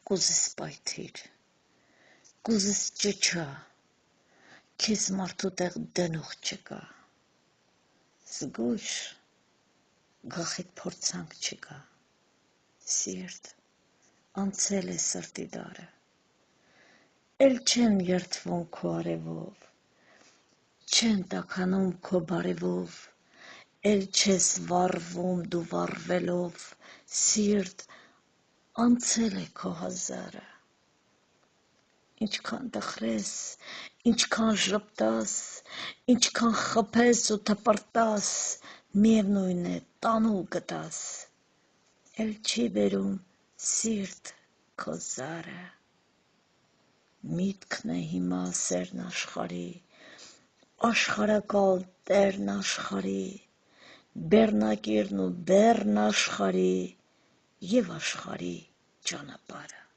կուզես պայթիր, կուզես ճչա, քեզ մարդու տեղ դնող չկա, զգույշ, գախիդ փորձանք չկա, սիրտ, անցել է սրտի դարը, էլ չեն երդվում քո արևով, չեն տաքանում քո բարևով, էլ չես վառվում դու վառվելով, սիրտ, անցել է քո հազարը, ինչքան տխրես, ինչքան ժպտաս, ինչքան խփես ու թպրտաս, միևնույն է տանուլ գտաս, էլ չի բերում սիրտ քո զարը, միտքն է հիմա սերն աշխարհի, աշխարհակալ տերն աշխարհի, բեռնակիրն ու բեռն աշխարհի և աշխարհի ճանապարհը։